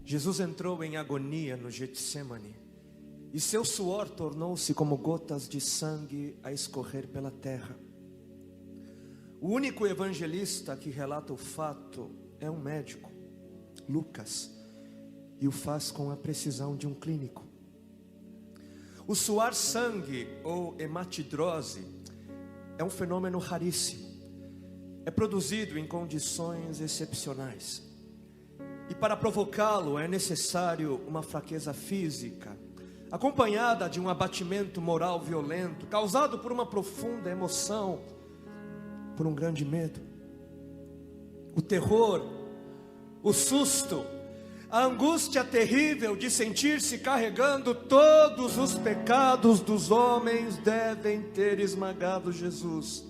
Jesus entrou em agonia no Getsemane, e seu suor tornou-se como gotas de sangue a escorrer pela terra. O único evangelista que relata o fato é um médico, Lucas, e o faz com a precisão de um clínico. O suar sangue, ou hematidrose, é um fenômeno raríssimo. É produzido em condições excepcionais. E para provocá-lo é necessário uma fraqueza física, acompanhada de um abatimento moral violento, causado por uma profunda emoção, por um grande medo. O terror, o susto, a angústia terrível de sentir-se carregando todos os pecados dos homens devem ter esmagado Jesus.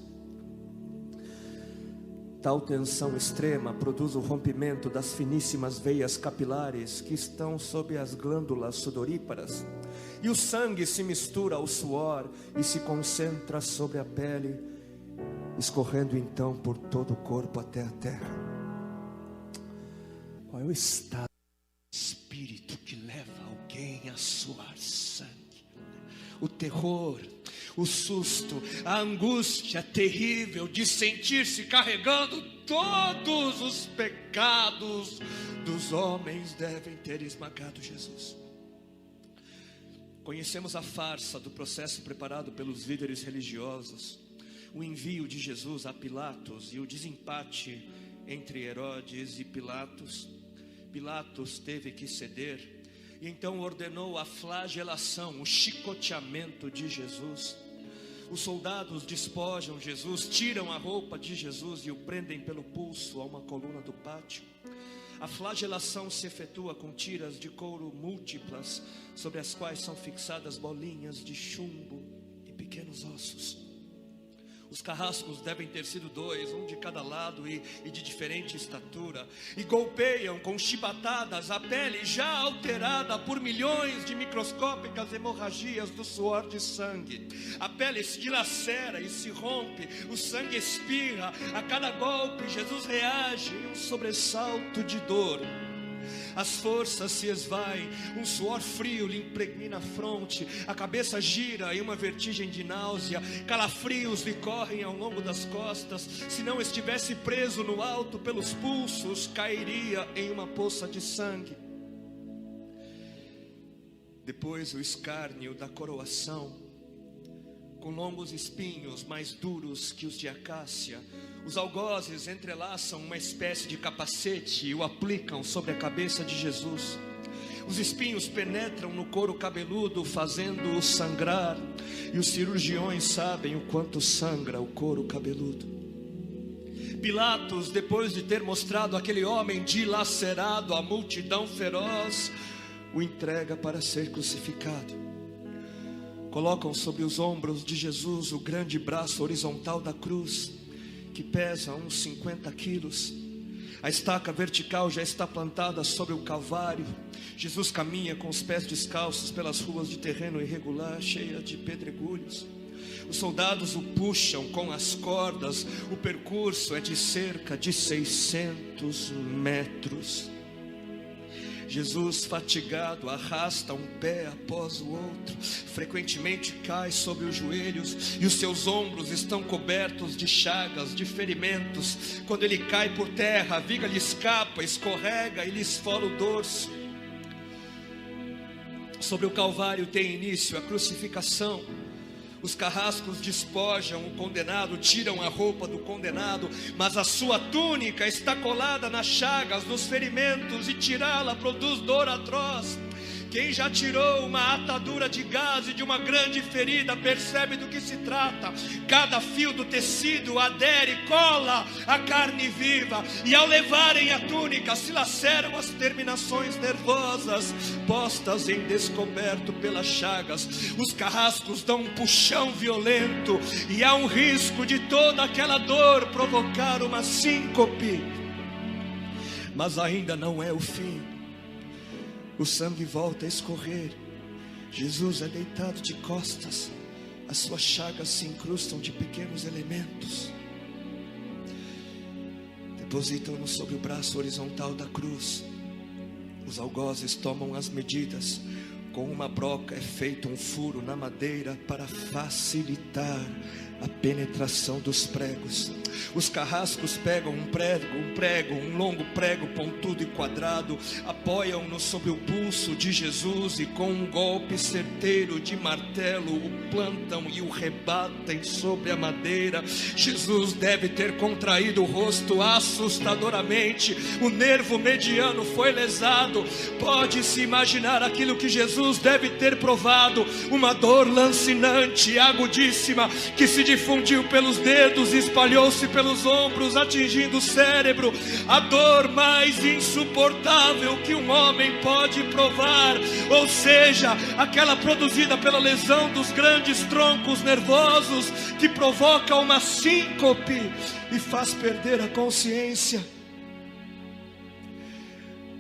Tal tensão extrema produz o rompimento das finíssimas veias capilares que estão sob as glândulas sudoríparas, e o sangue se mistura ao suor e se concentra sobre a pele, escorrendo então por todo o corpo até a terra. Qual é o estado de espírito que leva alguém a suar sangue? O terror, o susto, a angústia terrível de sentir-se carregando todos os pecados dos homens devem ter esmagado Jesus. Conhecemos a farsa do processo preparado pelos líderes religiosos, o envio de Jesus a Pilatos e o desempate entre Herodes e Pilatos. Pilatos teve que ceder e então ordenou a flagelação, o chicoteamento de Jesus. Os soldados despojam Jesus, tiram a roupa de Jesus e o prendem pelo pulso a uma coluna do pátio. A flagelação se efetua com tiras de couro múltiplas, sobre as quais são fixadas bolinhas de chumbo e pequenos ossos. Os carrascos devem ter sido 2, um de cada lado e de diferente estatura, e golpeiam com chibatadas a pele já alterada por milhões de microscópicas hemorragias do suor de sangue. A pele se dilacera e se rompe, o sangue espirra. A cada golpe Jesus reage em um sobressalto de dor. As forças se esvaem, um suor frio lhe impregna a fronte, a cabeça gira em uma vertigem de náusea, calafrios lhe correm ao longo das costas. Se não estivesse preso no alto pelos pulsos, cairia em uma poça de sangue. Depois o escárnio da coroação, com longos espinhos mais duros que os de acácia. Os algozes entrelaçam uma espécie de capacete e o aplicam sobre a cabeça de Jesus. Os espinhos penetram no couro cabeludo, fazendo-o sangrar, e os cirurgiões sabem o quanto sangra o couro cabeludo. Pilatos, depois de ter mostrado aquele homem dilacerado à multidão feroz, o entrega para ser crucificado. Colocam sobre os ombros de Jesus o grande braço horizontal da cruz, que pesa uns 50 quilos. A estaca vertical já está plantada sobre o Calvário. Jesus caminha com os pés descalços pelas ruas de terreno irregular, cheia de pedregulhos. Os soldados o puxam com as cordas. O percurso é de cerca de 600 metros. Jesus, fatigado, arrasta um pé após o outro, frequentemente cai sobre os joelhos e os seus ombros estão cobertos de chagas, de ferimentos. Quando ele cai por terra, a viga lhe escapa, escorrega e lhe esfola o dorso. Sobre o Calvário tem início a crucificação. Os carrascos despojam o condenado, tiram a roupa do condenado, mas a sua túnica está colada nas chagas, nos ferimentos, e tirá-la produz dor atroz. Quem já tirou uma atadura de gaze de uma grande ferida percebe do que se trata. Cada fio do tecido adere, cola a carne viva, e ao levarem a túnica se laceram as terminações nervosas postas em descoberto pelas chagas. Os carrascos dão um puxão violento e há um risco de toda aquela dor provocar uma síncope. Mas ainda não é o fim. O sangue volta a escorrer. Jesus é deitado de costas. As suas chagas se incrustam de pequenos elementos. Depositam-no sobre o braço horizontal da cruz. Os algozes tomam as medidas. Com uma broca é feito um furo na madeira para facilitar a penetração dos pregos. Os carrascos pegam um prego, um longo prego pontudo e quadrado, apoiam-no sobre o pulso de Jesus e com um golpe certeiro de martelo o plantam e o rebatem sobre a madeira. Jesus deve ter contraído o rosto assustadoramente, o nervo mediano foi lesado. Pode-se imaginar aquilo que Jesus deve ter provado: uma dor lancinante e agudíssima que se difundiu pelos dedos e espalhou-se pelos ombros, atingindo o cérebro. A dor mais insuportável que um homem pode provar, ou seja, aquela produzida pela lesão dos grandes troncos nervosos, que provoca uma síncope e faz perder a consciência.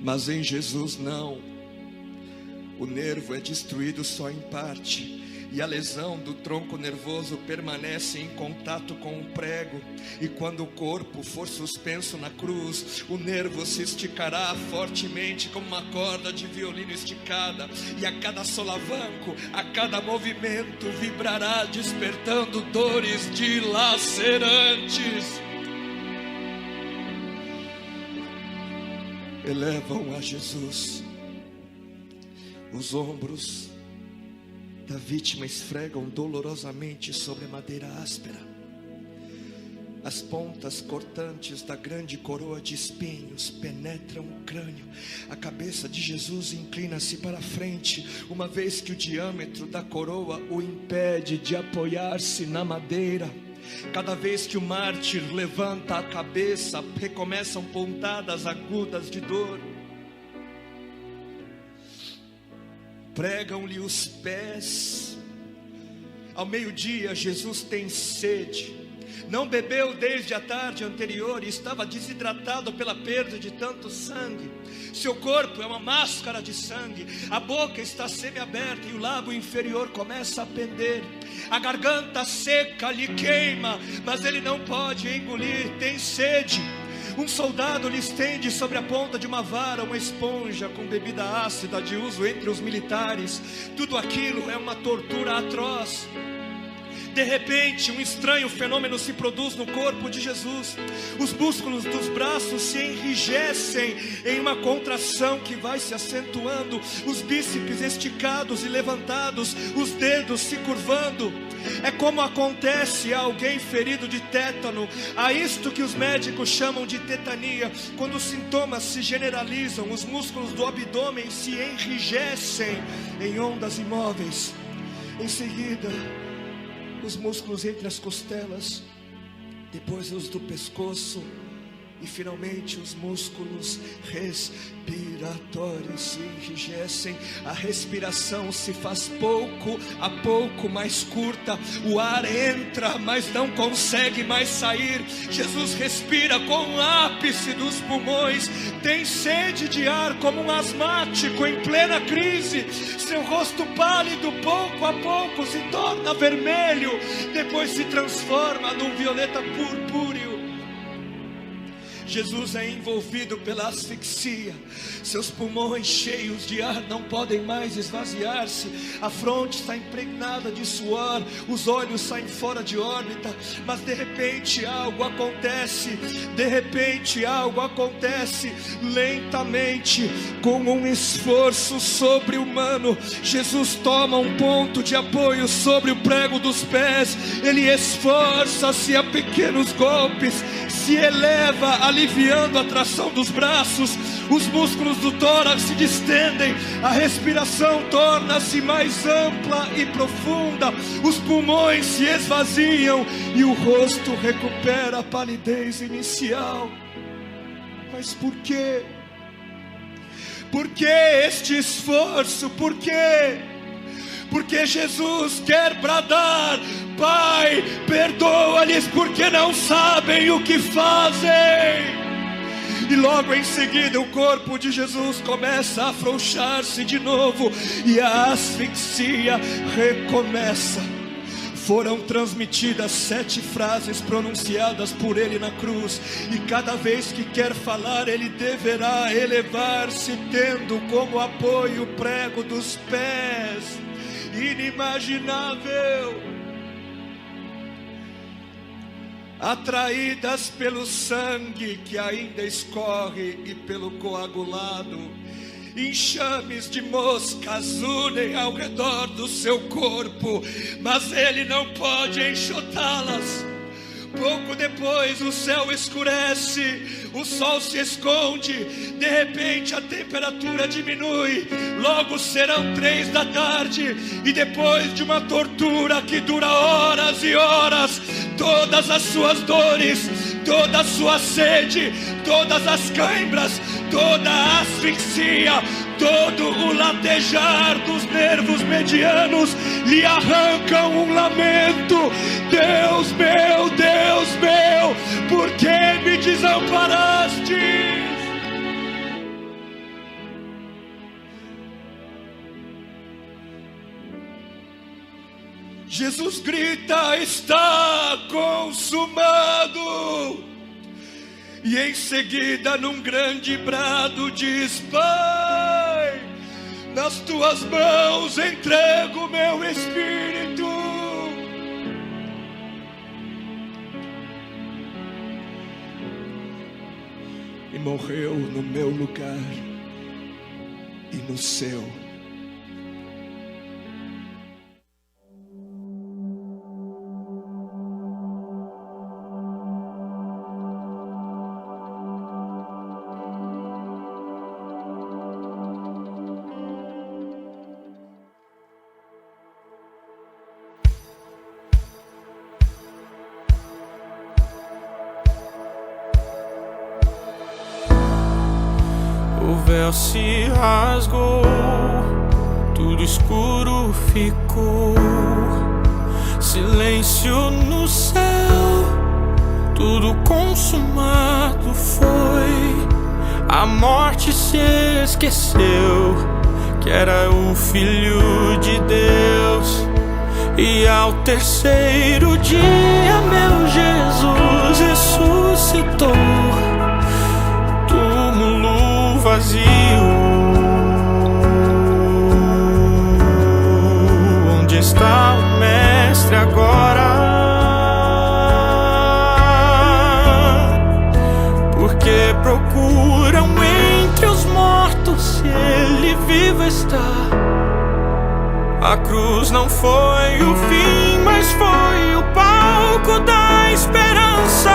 Mas em Jesus não. O nervo é destruído só em parte, e a lesão do tronco nervoso permanece em contato com o prego. E quando o corpo for suspenso na cruz, o nervo se esticará fortemente como uma corda de violino esticada, e a cada solavanco, a cada movimento, vibrará, despertando dores dilacerantes. Elevam a Jesus. Os ombros da vítima esfregam dolorosamente sobre a madeira áspera. As pontas cortantes da grande coroa de espinhos penetram o crânio. A cabeça de Jesus inclina-se para a frente, uma vez que o diâmetro da coroa o impede de apoiar-se na madeira. Cada vez que o mártir levanta a cabeça, recomeçam pontadas agudas de dor. Pregam-lhe os pés. Ao meio-dia, Jesus tem sede. Não bebeu desde a tarde anterior e estava desidratado pela perda de tanto sangue. Seu corpo é uma máscara de sangue. A boca está semiaberta e o lábio inferior começa a pender. A garganta seca lhe queima, mas ele não pode engolir, tem sede. Um soldado lhe estende sobre a ponta de uma vara uma esponja com bebida ácida de uso entre os militares. Tudo aquilo é uma tortura atroz. De repente, um estranho fenômeno se produz no corpo de Jesus. Os músculos dos braços se enrijecem em uma contração que vai se acentuando. Os bíceps esticados e levantados, os dedos se curvando. É como acontece a alguém ferido de tétano, a isto que os médicos chamam de tetania. Quando os sintomas se generalizam, os músculos do abdômen se enrijecem em ondas imóveis. Em seguida, os músculos entre as costelas, depois os do pescoço e finalmente os músculos respiratórios se enrijecem. A respiração se faz pouco a pouco mais curta. O ar entra, mas não consegue mais sair. Jesus respira com o ápice dos pulmões. Tem sede de ar como um asmático em plena crise. Seu rosto pálido pouco a pouco se torna vermelho, depois se transforma num violeta purpúreo. Jesus é envolvido pela asfixia. Seus pulmões cheios de ar não podem mais esvaziar-se. A fronte está impregnada de suor. Os olhos saem fora de órbita. Mas de repente algo acontece. De repente algo acontece. Lentamente, com um esforço sobre-humano, Jesus toma um ponto de apoio sobre o prego dos pés. Ele esforça-se a pequenos golpes. Se eleva, aliviando a tração dos braços. Os músculos do tórax se distendem. A respiração torna-se mais ampla e profunda. Os pulmões se esvaziam e o rosto recupera a palidez inicial. Mas por quê? Por que este esforço? Por quê? Porque Jesus quer bradar: Pai, perdoa-lhes porque não sabem o que fazem. E logo em seguida o corpo de Jesus começa a afrouxar-se de novo, e a asfixia recomeça. foram transmitidas 7 frases pronunciadas por ele na cruz, e cada vez que quer falar, ele deverá elevar-se, tendo como apoio o prego dos pés. Inimaginável. Atraídas pelo sangue que ainda escorre e pelo coagulado, enxames de moscas unem ao redor do seu corpo, mas ele não pode enxotá-las. Pouco depois o céu escurece, o sol se esconde, de repente a temperatura diminui, logo serão 3 da tarde, e depois de uma tortura que dura horas e horas, todas as suas dores, toda a sua sede, todas as cãibras, toda a asfixia, todo o latejar dos nervos medianos lhe arrancam um lamento: Deus meu, por que me desamparaste? Jesus grita: está consumado. E em seguida, num grande brado, diz: Pai, nas tuas mãos entrego meu espírito. E morreu no meu lugar e no seu. O véu se rasgou, tudo escuro ficou, silêncio no céu, tudo consumado foi. A morte se esqueceu que era o Filho de Deus. E ao terceiro dia meu Jesus ressuscitou. Túmulo vazio, onde está o Mestre agora? Porque procuram entre os mortos se ele vivo está. A cruz não foi o fim, mas foi o palco da esperança.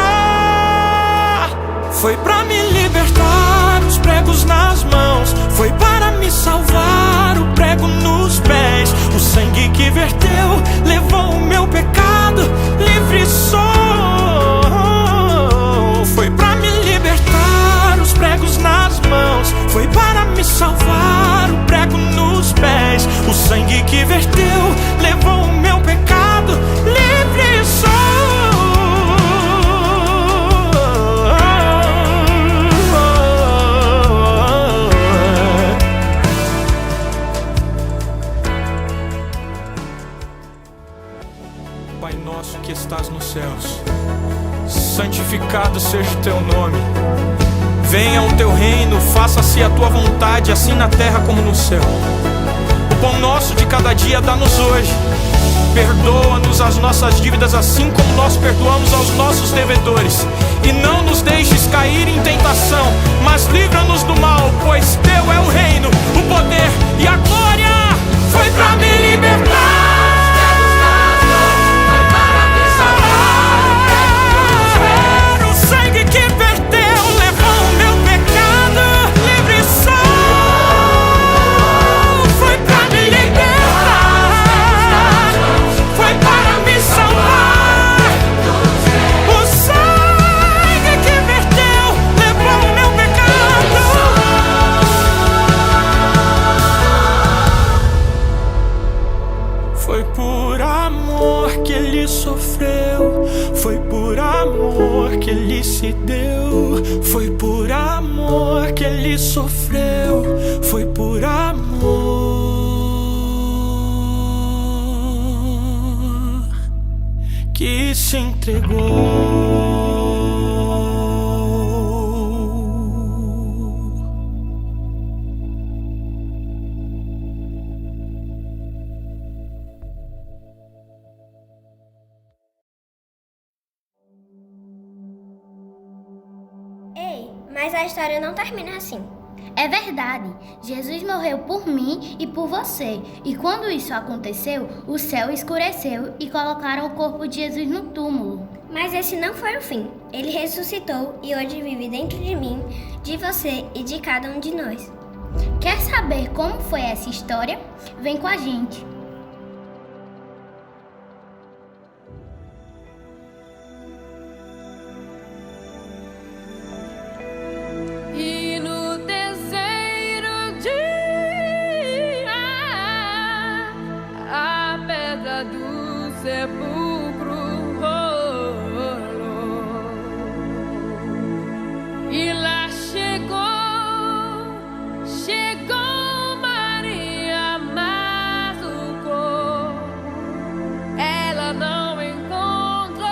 Foi pra me libertar, os pregos nas mãos. Foi para me salvar, o prego nos pés. O sangue que verteu levou o meu pecado, livre sou. Foi pra me libertar, os pregos nas mãos. Foi para me salvar, o prego nos pés. O sangue que verteu levou o meu pecado, livre sou. Pai nosso que estás nos céus, santificado seja o teu nome. Venha o teu reino, faça-se a tua vontade, assim na terra como no céu. O pão nosso de cada dia dá-nos hoje. Perdoa-nos as nossas dívidas, assim como nós perdoamos aos nossos devedores. E não nos deixes cair em tentação, mas livra-nos do mal, pois teu é o reino, o poder e a glória. Foi pra me libertar. Foi por amor que ele sofreu, foi por amor que ele se deu, foi por amor que ele sofreu, foi por amor. que se entregou. Ei, mas a história não termina assim. É verdade, Jesus morreu por mim e por você. E quando isso aconteceu, o céu escureceu e colocaram o corpo de Jesus no túmulo. Mas esse não foi o fim. Ele ressuscitou e hoje vive dentro de mim, de você e de cada um de nós. Quer saber como foi essa história? Vem com a gente. E no terceiro dia, a pedra do sepulcro rolou. E lá chegou Maria Mazzucco. Ela não encontrou.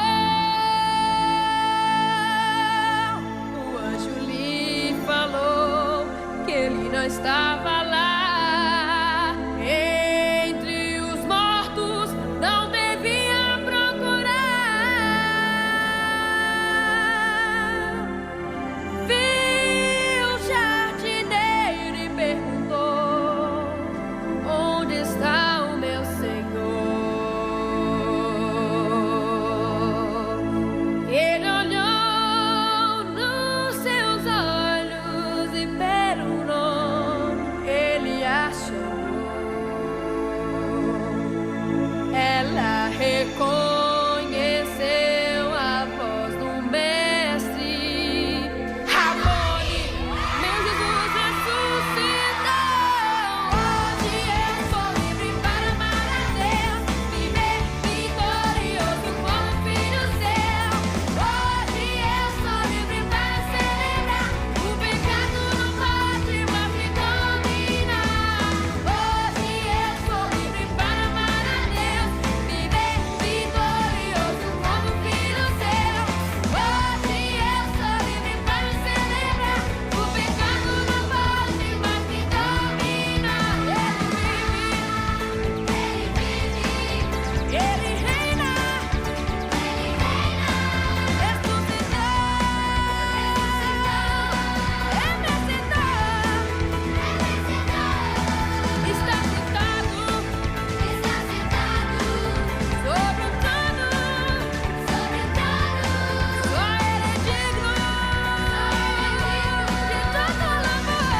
O anjo lhe falou que ele não estava lá. Entre os mortos não devia procurar. Viu o jardineiro e perguntou: onde está o meu Senhor? Ele olhou nos seus olhos e pelo nome ele achou. Ela reconheceu a voz do mestre. Rabone, meu Jesus ressuscitou. Hoje eu sou livre para amar a Deus, viver vitorioso como filho seu. Hoje eu sou livre para celebrar. O pecado não pode mais me dominar. Hoje eu sou livre para amar a Deus, viver vitorioso como filho seu. Hoje eu sou livre para celebrar. O pecado não pode mais me dominar. Ele reina, ressuscitou, está sentado sobre o trono, só ele é digno de todo louvor,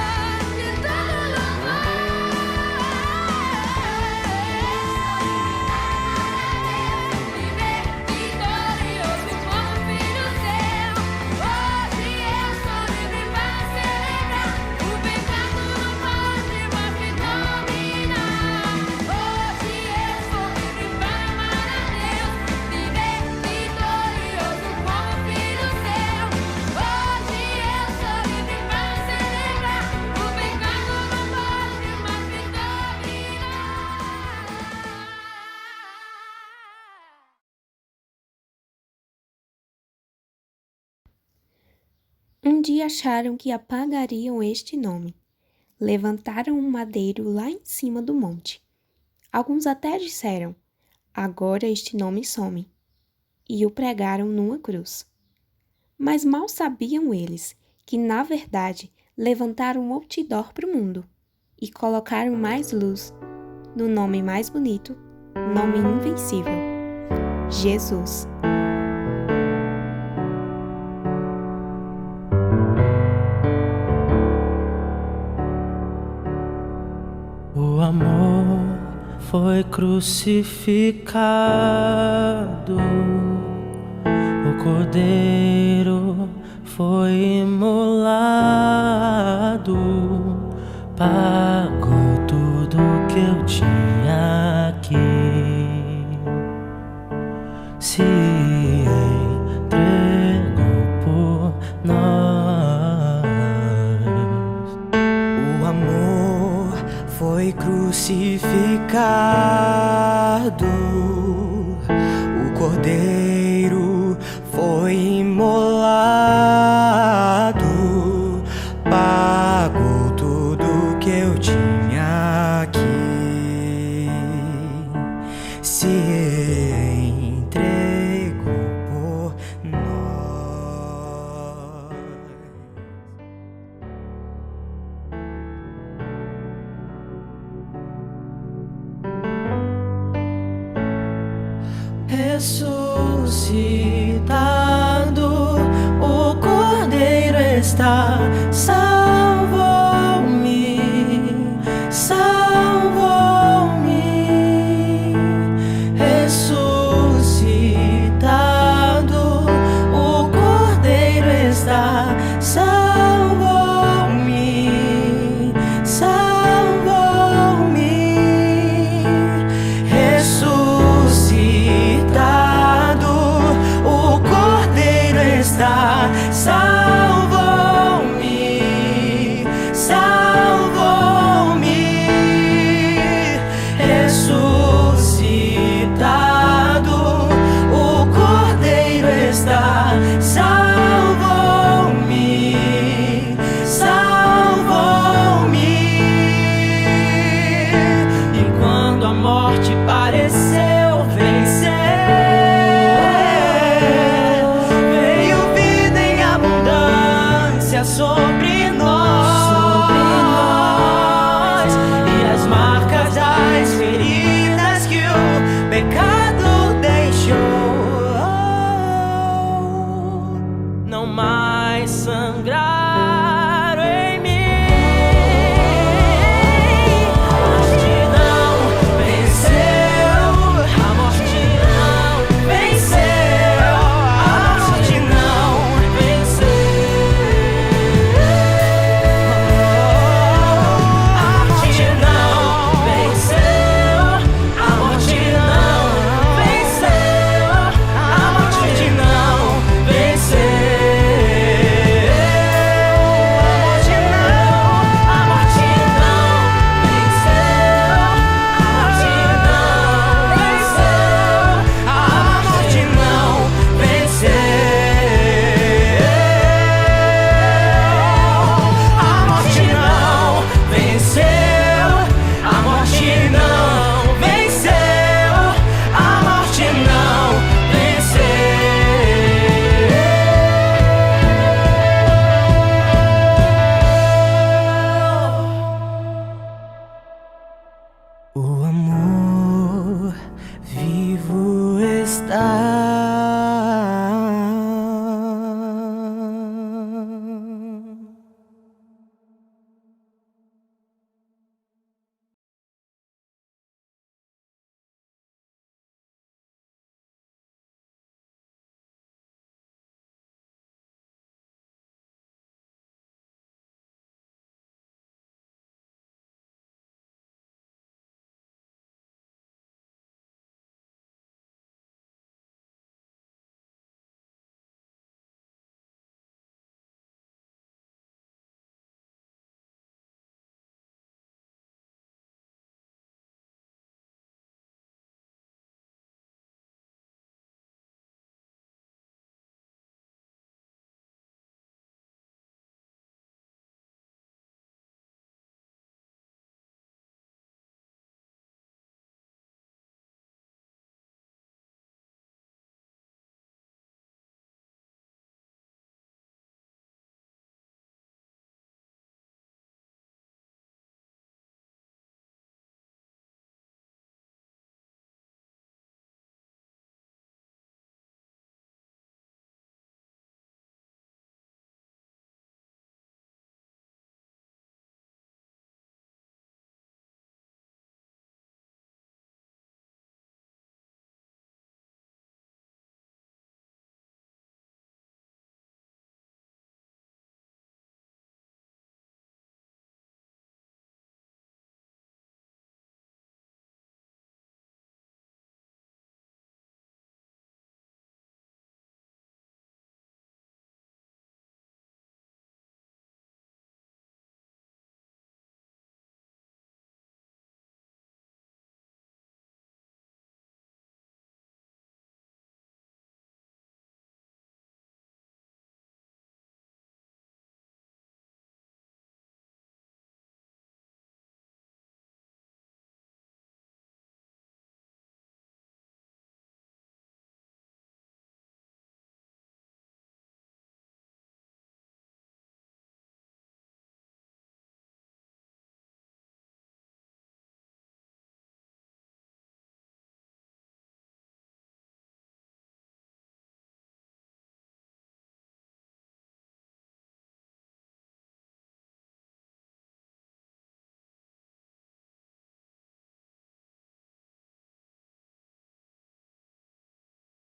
de todo louvor. Viver vitorioso como filho seu. Hoje eu sou livre para celebrar. O pecado não pode mais me dominar. Hoje eu sou livre para amar a Deus, viver vitorioso como filho seu. Hoje eu sou livre para celebrar. O pecado não pode mais me dominar. Um dia acharam que apagariam este nome. Levantaram um madeiro lá em cima do monte. Alguns até disseram: agora este nome some. E o pregaram numa cruz. Mas mal sabiam eles que, na verdade, levantaram um outdoor para o mundo e colocaram mais luz no nome mais bonito, nome invencível: Jesus. O amor foi crucificado, o Cordeiro foi imolado, pagou tudo que eu tinha aqui, se entregou por nós. O amor foi crucificado, o Cordeiro foi imolado, pagou tudo que eu tinha aqui, se entregou por nós. Ressuscitado, o Cordeiro está, salvou-me, salvou-me. Ressuscitado, o Cordeiro está, salvou-me, salvou-me. Ressuscitado, o Cordeiro está, salvou-me, salvou-me. Ressuscitado, o Cordeiro está, salvou-me, salvou-me. E quando a morte pareceu vencer, veio vida em abundância sobre nós, e as marcas das feridas que o pecado deixou não mais sangraram em mim. A morte não venceu, a morte não venceu, a morte não venceu, a morte não venceu, a morte não venceu, a morte não venceu. O amor